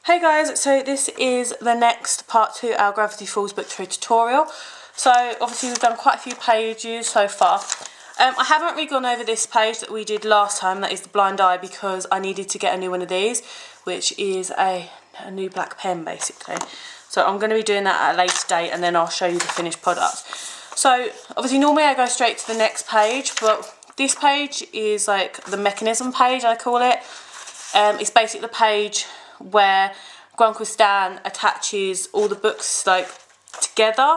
Hey guys, so this is the next part to our Gravity Falls book tour tutorial. So obviously we've done quite a few pages so far. I haven't really gone over this page that we did last time, that is the blind eye, because I needed to get a new one of these, which is a new black pen basically. So I'm going to be doing that at a later date and then I'll show you the finished product. So obviously normally I go straight to the next page, but this page is like the mechanism page, I call it. It's basically the page where Grunkle Stan attaches all the books like together,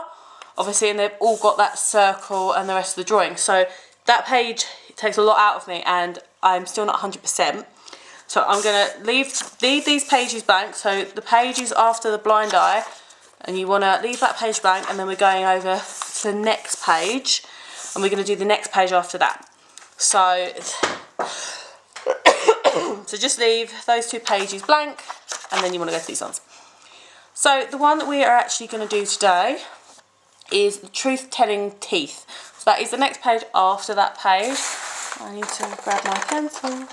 obviously, and they've all got that circle and the rest of the drawing. So that page takes a lot out of me and I'm still not 100%. So I'm going to leave these pages blank. So the pages after the blind eye, and you want to leave that page blank, and then we're going over to the next page and we're going to do the next page after that. So so just leave those two pages blank and then you want to go to these ones. So the one that we are actually going to do today is the Truth Telling Teeth. So that is the next page after that page. I need to grab my pencil.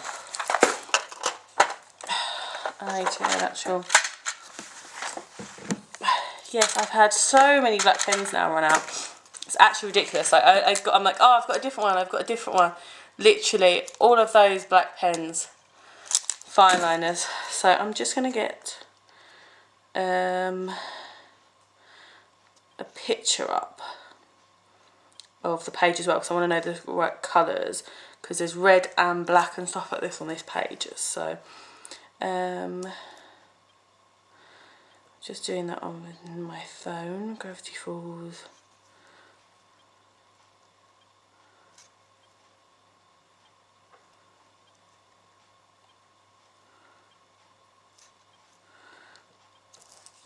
I need to get an actual... Yes, I've had so many black pens now run out. It's actually ridiculous. Like I'm like, oh, I've got a different one, I've got a different one. Literally, all of those black pens, fine liners. So I'm just going to get a picture up of the page as well, because I want to know the right colours, because there's red and black and stuff like this on this page. So just doing that on my phone. Gravity Falls.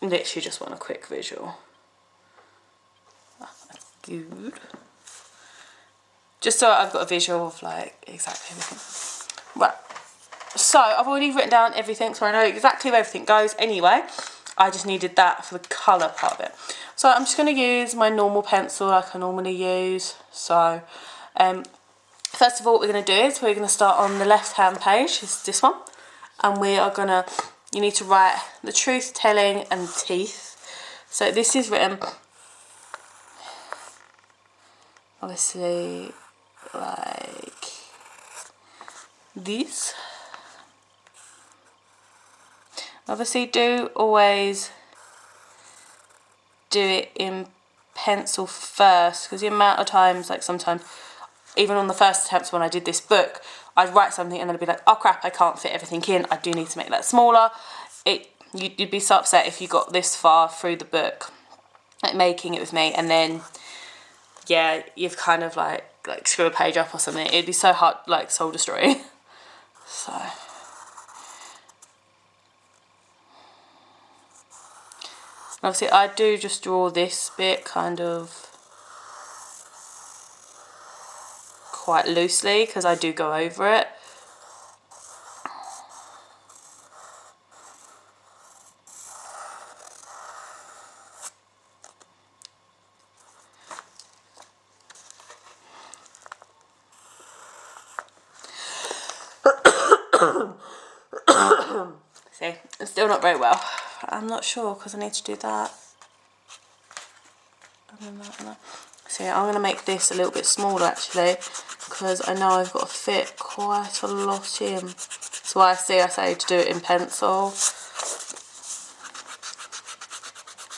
Literally just want a quick visual. Good. Just so I've got a visual of like exactly everything. Right. So I've already written down everything, so I know exactly where everything goes anyway. I just needed that for the colour part of it. So I'm just going to use my normal pencil like I normally use. So first of all, what we're going to do is we're going to start on the left hand page, is this one. And we are going to, you need to write the truth telling and teeth. So this is written, obviously, like this. Obviously do always do it in pencil first, because the amount of times, like sometimes, even on the first attempts when I did this book, I'd write something and then I'd be like, oh crap, I can't fit everything in, I do need to make that smaller. You'd be so upset if you got this far through the book, like making it with me, and then, yeah, you've kind of like screw a page up or something. It'd be so hard, like soul destroying. So... obviously I do just draw this bit kind of quite loosely because I do go over it. See, it's still not very well. I'm not sure because I need to do that. And then that and that. See, I'm going to make this a little bit smaller actually, because I know I've got to fit quite a lot in. That's why I say to do it in pencil.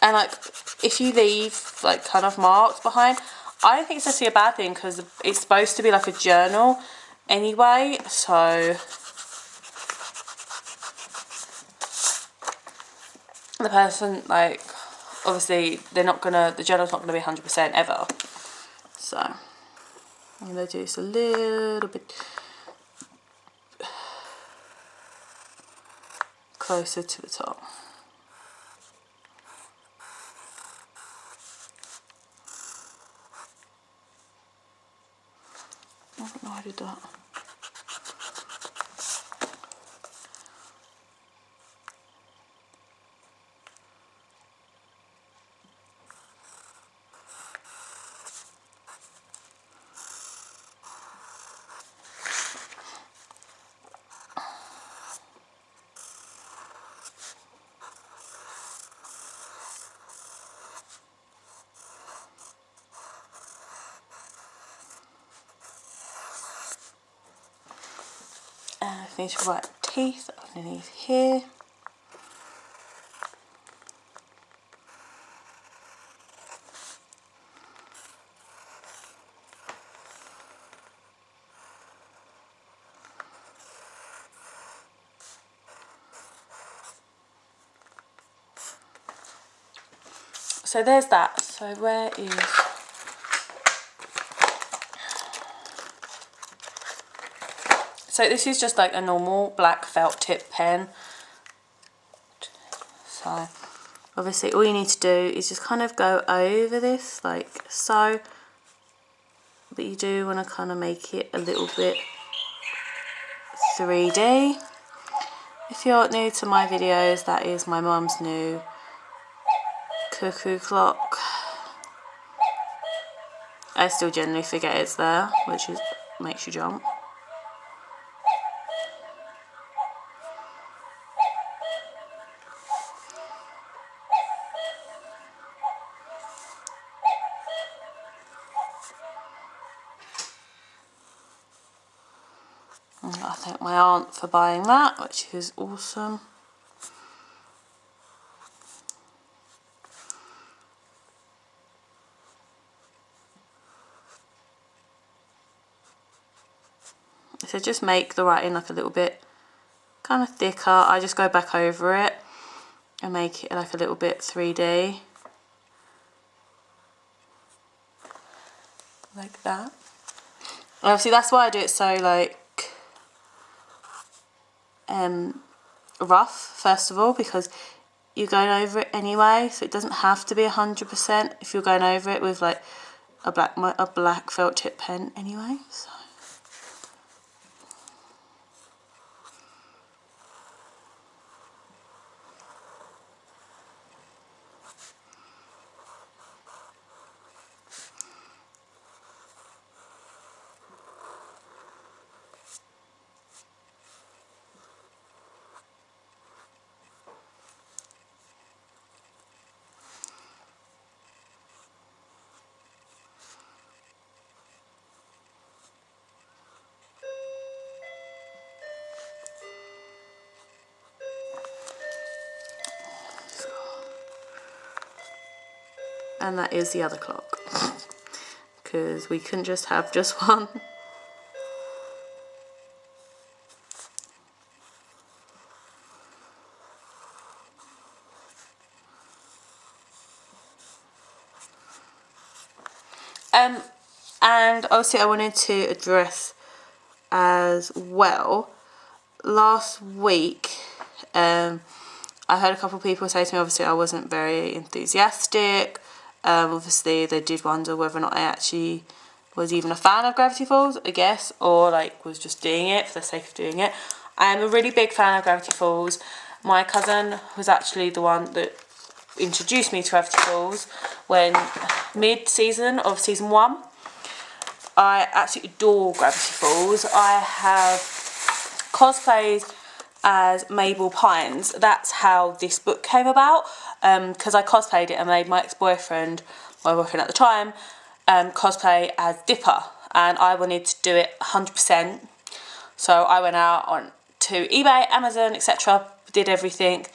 And like, if you leave like kind of marks behind, I don't think it's actually a bad thing, because it's supposed to be like a journal anyway, so the person, like, obviously they're not gonna, the journal's not gonna be 100% ever. So I'm gonna do this a little bit closer to the top. I don't know how I did that. need to write teeth underneath here. So there's that. So where is... So this is just like a normal black felt tip pen. So obviously all you need to do is just kind of go over this like so. But you do want to kind of make it a little bit 3D. If you're new to my videos, that is my mum's new cuckoo clock. I still generally forget it's there, which is makes you jump. I thank my aunt for buying that, which is awesome. So just make the writing like a little bit kind of thicker. I just go back over it and make it like a little bit 3D. Like that. And obviously that's why I do it so like rough first of all, because you're going over it anyway, so it doesn't have to be 100% if you're going over it with like a black felt tip pen anyway. So. And that is the other clock, because we couldn't just have just one. And obviously I wanted to address as well, last week I heard a couple of people say to me, obviously I wasn't very enthusiastic. Obviously they did wonder whether or not I actually was even a fan of Gravity Falls, I guess, or like was just doing it for the sake of doing it. I am a really big fan of Gravity Falls. My cousin was actually the one that introduced me to Gravity Falls when mid-season of season 1. I absolutely adore Gravity Falls. I have cosplayed as Mabel Pines. That's how this book came about, because I cosplayed it and made my ex-boyfriend, my boyfriend at the time, cosplay as Dipper, and I wanted to do it 100%. So I went out on to eBay, Amazon, etc., did everything,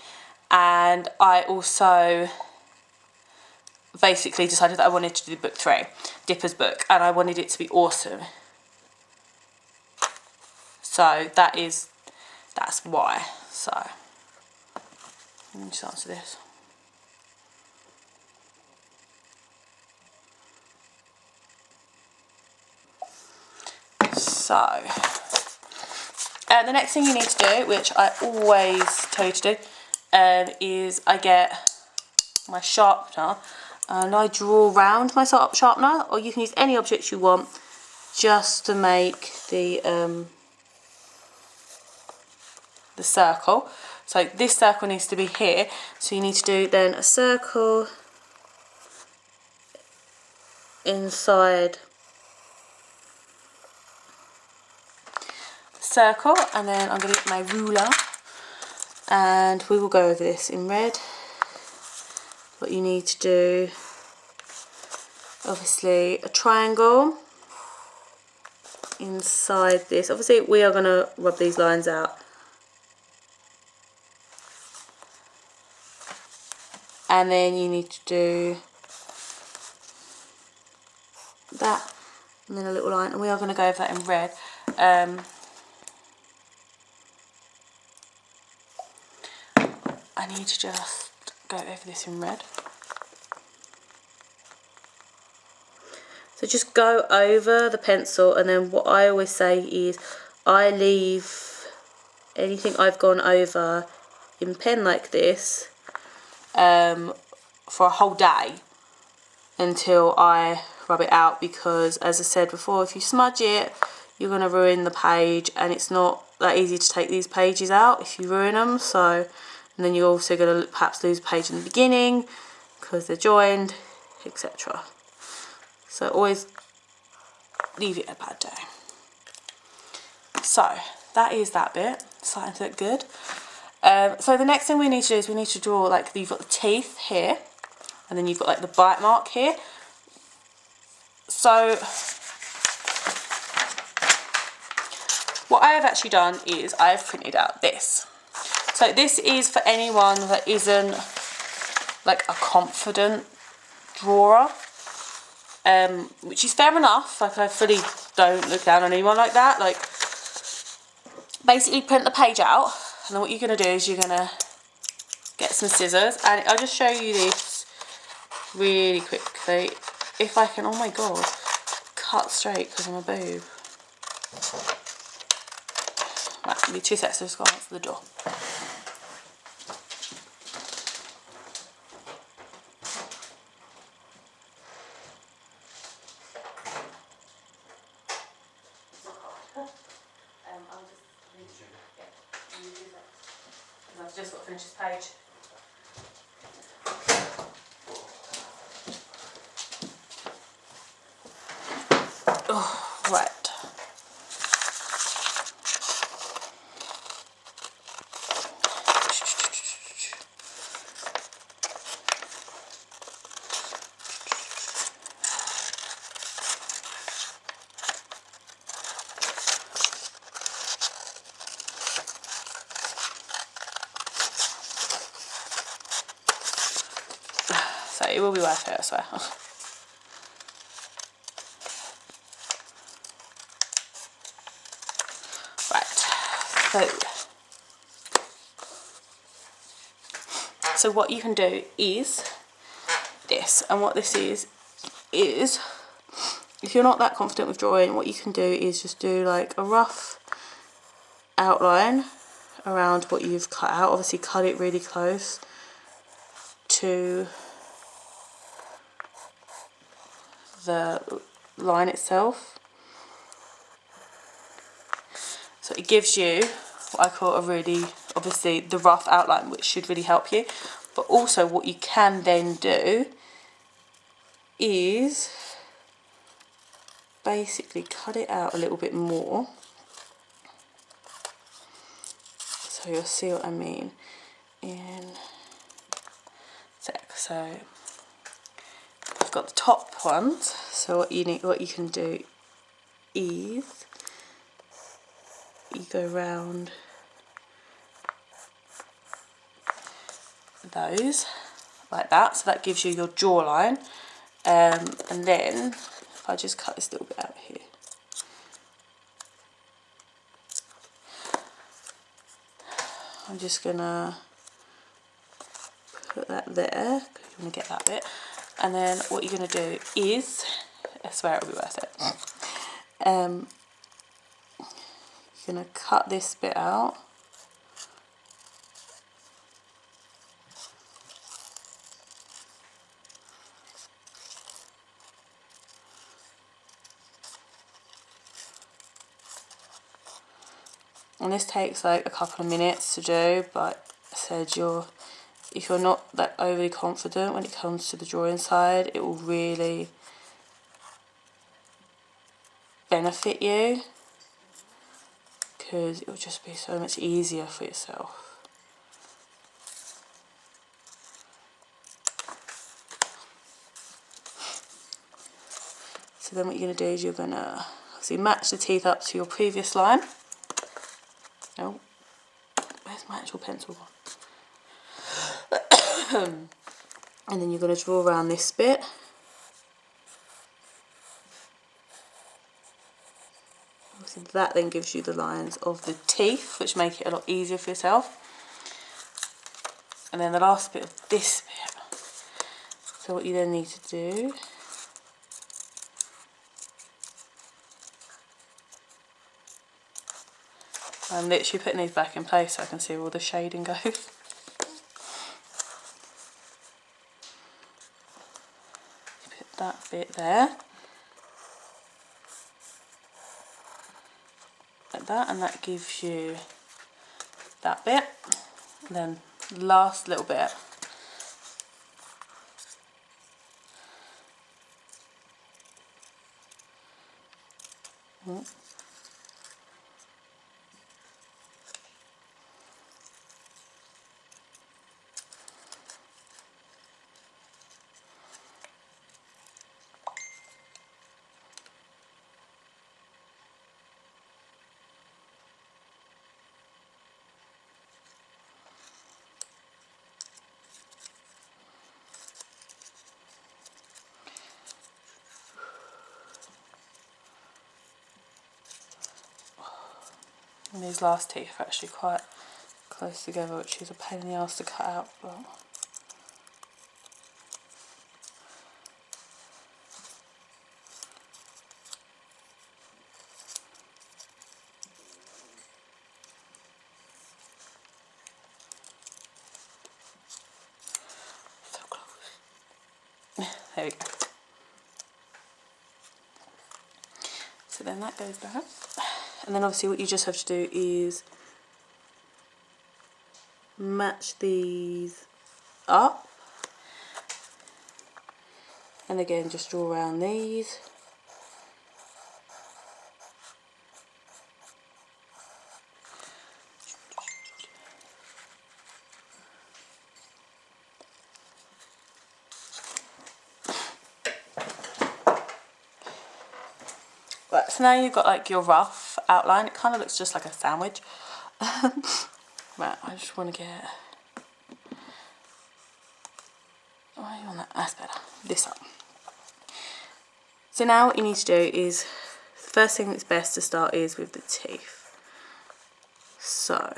and I also basically decided that I wanted to do book 3, Dipper's book, and I wanted it to be awesome. So that's why. So let me just answer this. So the next thing you need to do, which I always tell you to do, is I get my sharpener and I draw around my sharpener, or you can use any object you want just to make the circle. So this circle needs to be here, so you need to do then a circle inside the circle, and then I'm going to get my ruler and we will go over this in red. What you need to do, obviously a triangle inside this. Obviously we are going to rub these lines out. And then you need to do that, and then a little line, and we are going to go over that in red. I need to just go over this in red. So just go over the pencil, and then what I always say is I leave anything I've gone over in pen like this for a whole day until I rub it out, because as I said before, if you smudge it you're going to ruin the page, and it's not that easy to take these pages out if you ruin them. So, and then you're also going to perhaps lose a page in the beginning because they're joined, etc. So always leave it a bad day. So that is that bit, starting to look good. So the next thing we need to do is we need to draw, like, you've got the teeth here, and then you've got like the bite mark here. So what I have actually done is I've printed out this. So this is for anyone that isn't like a confident drawer, which is fair enough. Like, I fully don't look down on anyone like that. Like, basically print the page out, and then what you're going to do is you're going to get some scissors, and I'll just show you this really quickly. If I can, oh my god, cut straight because I'm a boob. Right, give me 2 seconds to just go answer the door. I've just got to finish this page. Oh, right. So it will be worth it, I swear. Right. So what you can do is this, and what this is if you're not that confident with drawing, what you can do is just do like a rough outline around what you've cut out. Obviously cut it really close to the line itself, so it gives you what I call a really, obviously the rough outline, which should really help you. But also what you can then do is basically cut it out a little bit more, so you'll see what I mean in a sec. So I've got the top ones, so what you can do is you go round those like that, so that gives you your jawline, and then if I just cut this little bit out here, I'm just gonna put that there because you want to get that bit, and then what you're going to do is, I swear it'll be worth it, you're going to cut this bit out, and this takes like a couple of minutes to do, but I said if you're not that overly confident when it comes to the drawing side, it will really benefit you because it will just be so much easier for yourself. So then what you're going to do is you're going to So you match the teeth up to your previous line. Oh, where's my actual pencil gone? And then you're going to draw around this bit. So that then gives you the lines of the teeth, which make it a lot easier for yourself. And then the last bit of this bit. So what you then need to do I'm literally putting these back in place so I can see where all the shading goes. Put that bit there. Like that, and that gives you that bit. And then last little bit. And these last teeth are actually quite close together, which is a pain in the ass to cut out. But so close. There we go. So then that goes there. And then obviously what you just have to do is match these up. And again, just draw around these. Right, so now you've got like your rough outline. It kind of looks just like a sandwich. Right, I just want to get... Why are you on that? That's better. This up. So now what you need to do is, the first thing that's best to start is with the teeth. So,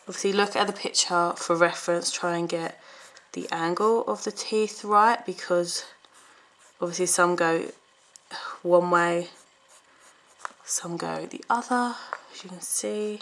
obviously look at the picture for reference, try and get the angle of the teeth right, because obviously some go one way, some go the other, as you can see.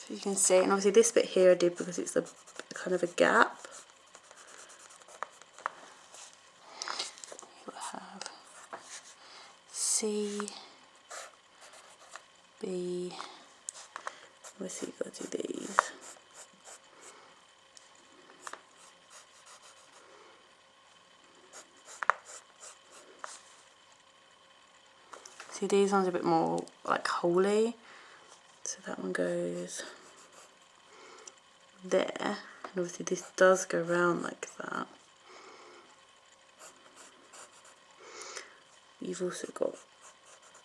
You can see, and obviously this bit here I did because it's a kind of a gap. You'll have C, B, obviously you've got to do these. See, these ones are a bit more like holy, so that one goes there, and obviously this does go round like that. You've also got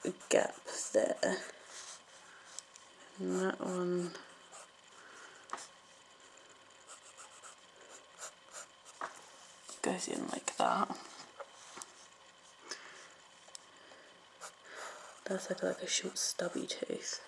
a gap there, and that one goes in like that. That's like a short stubby tooth.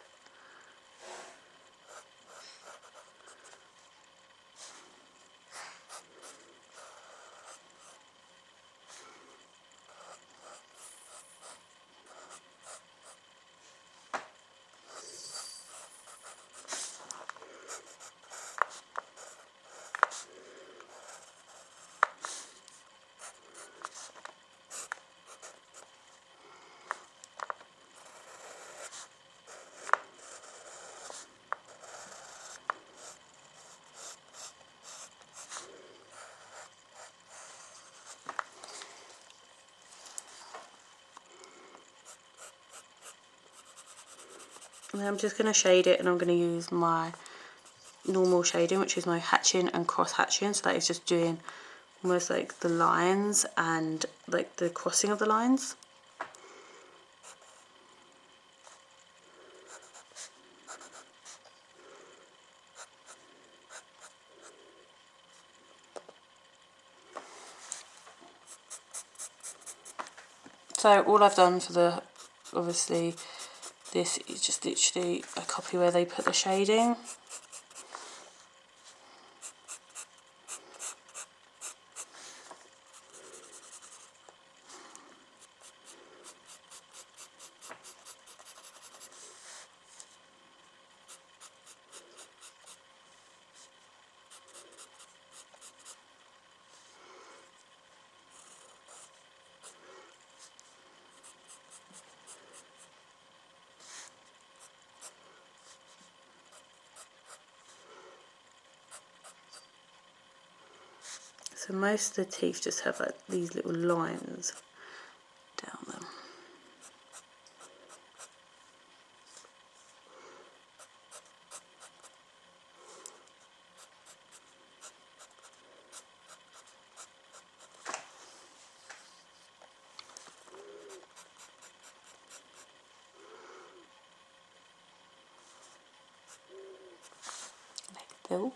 And then I'm just going to shade it, and I'm going to use my normal shading, which is my hatching and cross hatching. So that is just doing almost like the lines and like the crossing of the lines. So all I've done for the, obviously, this is just literally a copy where they put the shading. So most of the teeth just have like these little lines down them. Like so.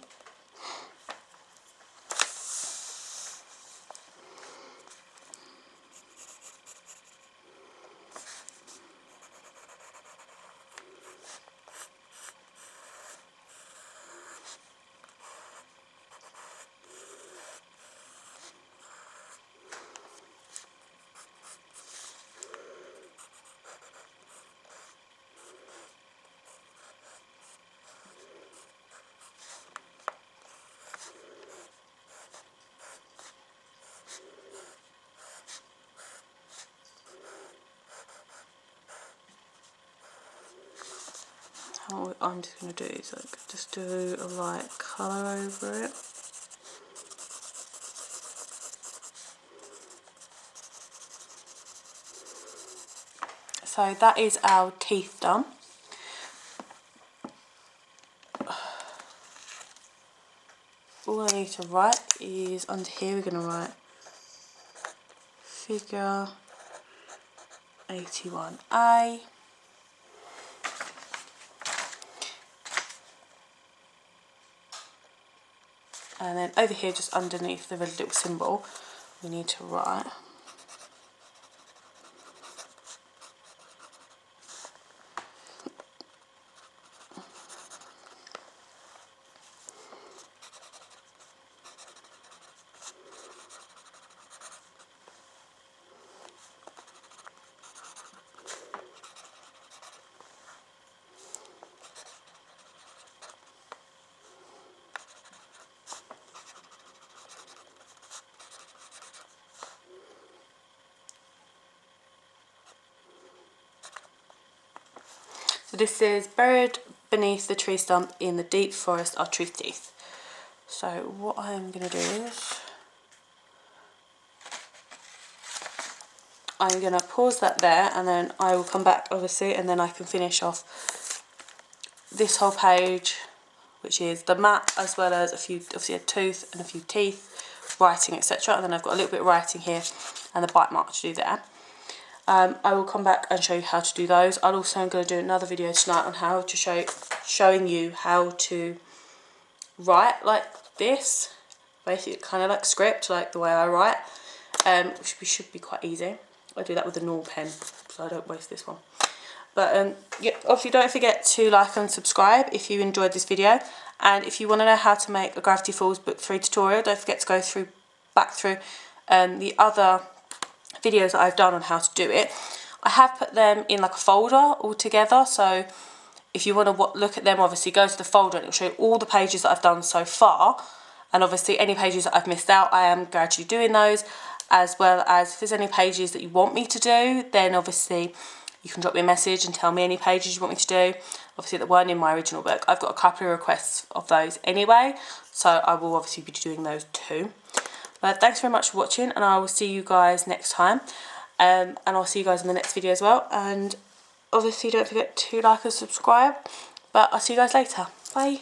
What I'm just going to do is like just do a light colour over it. So that is our teeth done. All I need to write is under here we're going to write figure 81A. And then over here, just underneath the red little symbol, we need to write so this says, buried beneath the tree stump in the deep forest are truth teeth. So what I'm going to do is, I'm going to pause that there, and then I will come back obviously, and then I can finish off this whole page which is the map, as well as obviously a tooth and a few teeth, writing, etc. And then I've got a little bit of writing here and the bite mark to do there. I will come back and show you how to do those. I'm going to do another video tonight on how to showing you how to write like this, basically kind of like script, like the way I write, which should be quite easy. I do that with a normal pen, so I don't waste this one. But yeah, obviously don't forget to like and subscribe if you enjoyed this video, and if you want to know how to make a Gravity Falls Book 3 tutorial, don't forget to go back through the other videos that I've done on how to do it. I have put them in like a folder all together, so if you want to look at them, obviously go to the folder and it will show you all the pages that I've done so far, and obviously any pages that I've missed out, I am gradually doing those, as well as if there's any pages that you want me to do, then obviously you can drop me a message and tell me any pages you want me to do, obviously that weren't in my original book. I've got a couple of requests of those anyway, so I will obviously be doing those too. But thanks very much for watching, and I will see you guys next time. And I'll see you guys in the next video as well. And obviously don't forget to like and subscribe. But I'll see you guys later. Bye.